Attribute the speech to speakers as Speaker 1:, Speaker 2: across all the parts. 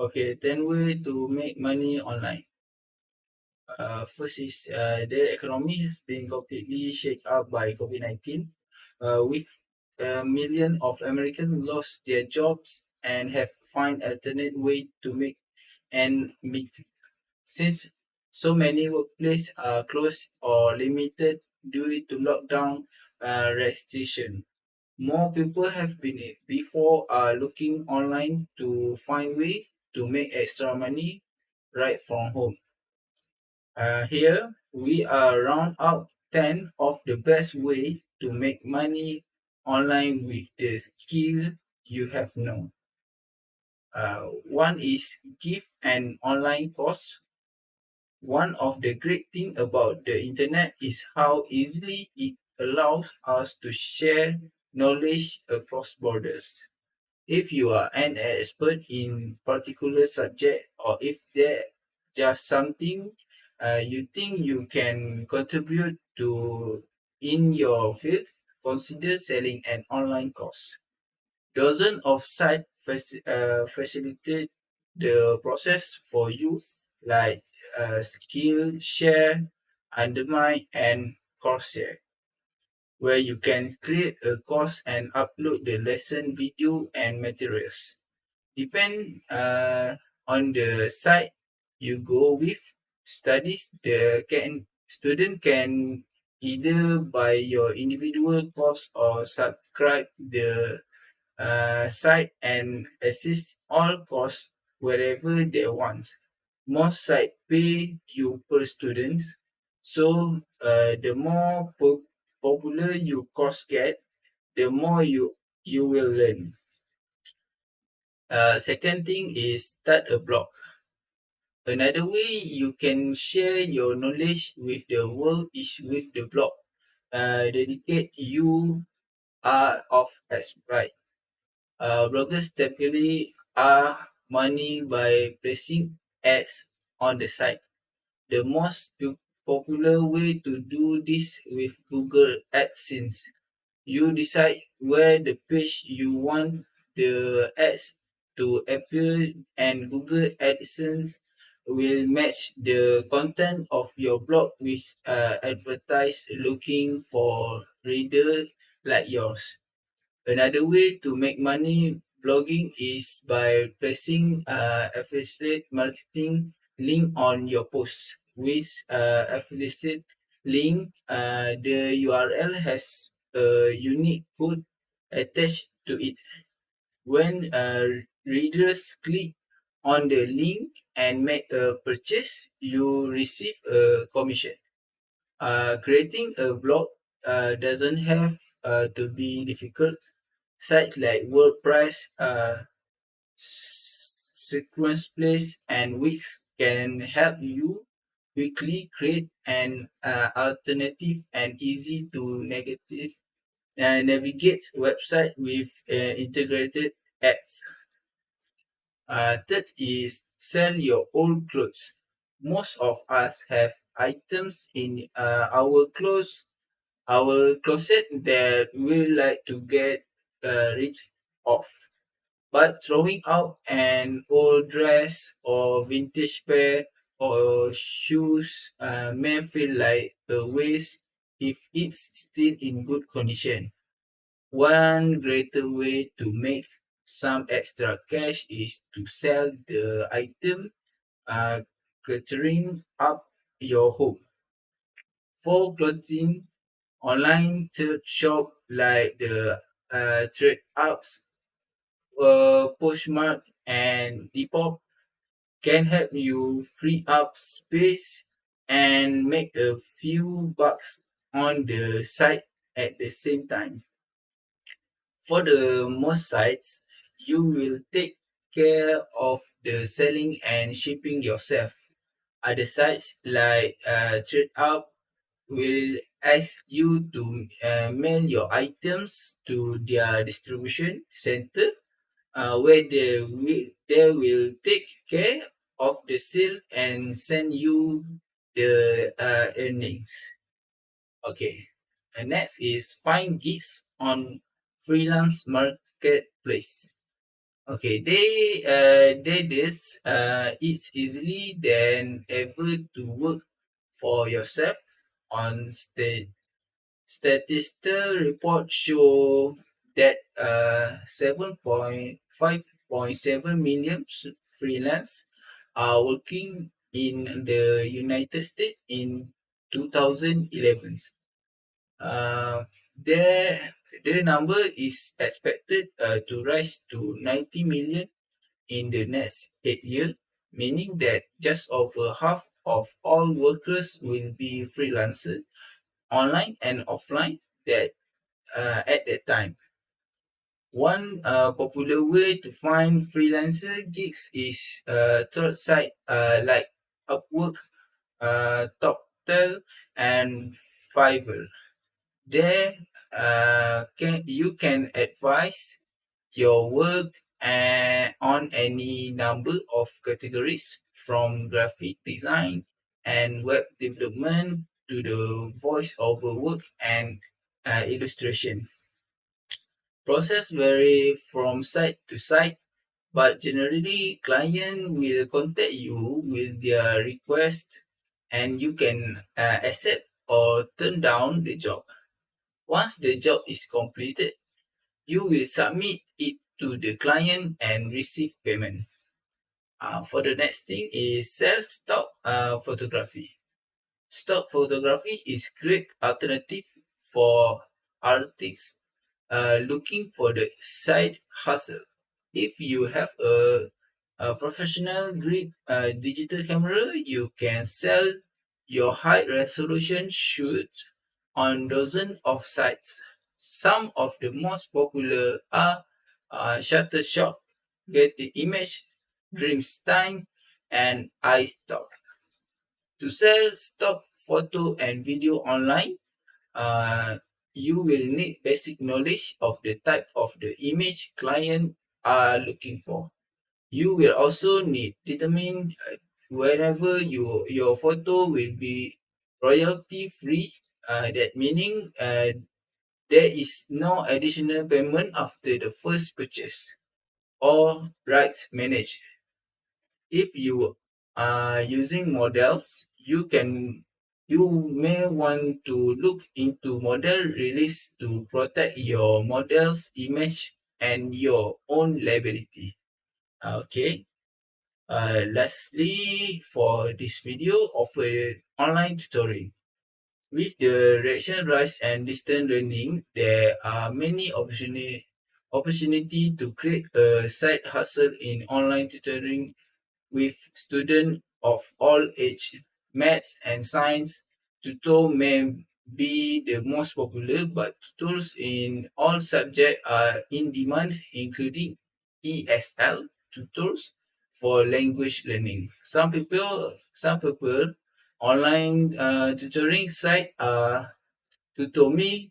Speaker 1: Okay, 10 ways to make money online. First is the economy has been completely shaken up by COVID-19, with a million of Americans lost their jobs and have find alternate way to make and meet. Since so many workplaces are closed or limited due to lockdown restriction, more people have been before are looking online to find way to make extra money right from home. Here we are round out 10 of the best way to make money online with the skill you have known. One is give an online course. One of the great thing about the internet is how easily it allows us to share knowledge across borders. If you are an expert in particular subject, or if there just something you think you can contribute to in your field, consider selling an online course. Dozens of sites facilitate the process for you, like Skillshare, Undermine, and Coursera, where you can create a course and upload the lesson video and materials. Depend on the site you go with. Studies the can student can either buy your individual course or subscribe the site and assist all course wherever they want. Most site pay you per student, so the more popular your course get, the more you will learn. Second thing is start a blog. Another way you can share your knowledge with the world is with the blog. Dedicate you are of right. Bloggers typically earn money by placing ads on the site. The most popular way to do this with Google AdSense. You decide where the page you want the ads to appear, and Google AdSense will match the content of your blog with advertise looking for reader like yours. Another way to make money blogging is by placing affiliate marketing link on your post. With affiliate link, the URL has a unique code attached to it. When readers click on the link and make a purchase, you receive a commission. Creating a blog doesn't have to be difficult. Sites like WordPress, Sequence Place, and Wix can help you quickly create an alternative and easy to navigate website with integrated ads. Third is sell your old clothes. Most of us have items in our closet that we like to get rid of. But throwing out an old dress or vintage pair or shoes may feel like a waste if it's still in good condition. One greater way to make some extra cash is to sell the item cluttering up your home. For clothing, online thrift shop like the Trade Ups, Poshmark, and Depop can help you free up space and make a few bucks on the site at the same time. For the most sites, you will take care of the selling and shipping yourself. Other sites like TradeUp will ask you to mail your items to their distribution center, where they will take care of the sale and send you the earnings. Okay, and next is find gigs on freelance marketplace. Okay, it's easily than ever to work for yourself. On statistical reports show that 7.5.7 million freelance are working in the United States in 2011. Uh, their the number is expected to rise to 90 million in the next 8 years, meaning that just over half of all workers will be freelancers, online and offline, that at that time. One popular way to find freelancer gigs is third site like Upwork, TopTel, and Fiverr. There, you can advise your work on any number of categories, from graphic design and web development to the voice-over work and illustration. Process vary from site to site, but generally client will contact you with their request, and you can accept or turn down the job. Once the job is completed, you will submit it to the client and receive payment. For the next thing is self-stock photography. Stock photography is great alternative for artists looking for the side hustle. If you have a professional grade digital camera, you can sell your high resolution shoots on dozens of sites. Some of the most popular are Shutterstock, Getty Image, Dreamstime, and iStock. To sell stock photo and video online, uh, you will need basic knowledge of the type of the image client are looking for. You will also need determine wherever your photo will be royalty free. That meaning there is no additional payment after the first purchase or rights managed. If you are using models, you may want to look into model release to protect your model's image and your own liability. Okay. Lastly, for this video, offer online tutoring. With the reaction rise and distance learning, there are many opportunity to create a side hustle in online tutoring with students of all age. Maths and science tutor may be the most popular, but tutors in all subjects are in demand, including ESL tutors for language learning. Some people online tutoring site are Tutomi,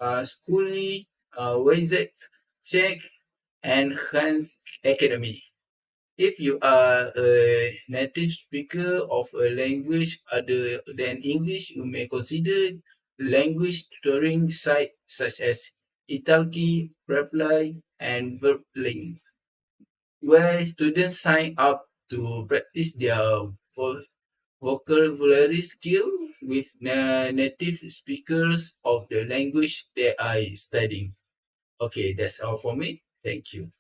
Speaker 1: Schooly, Wayzec, Check, and Hans Academy. If you are a native speaker of a language other than English, you may consider language tutoring sites such as Italki, Reply, and Verblink, where students sign up to practice their vocabulary skill with native speakers of the language they are studying. Okay, that's all for me. Thank you.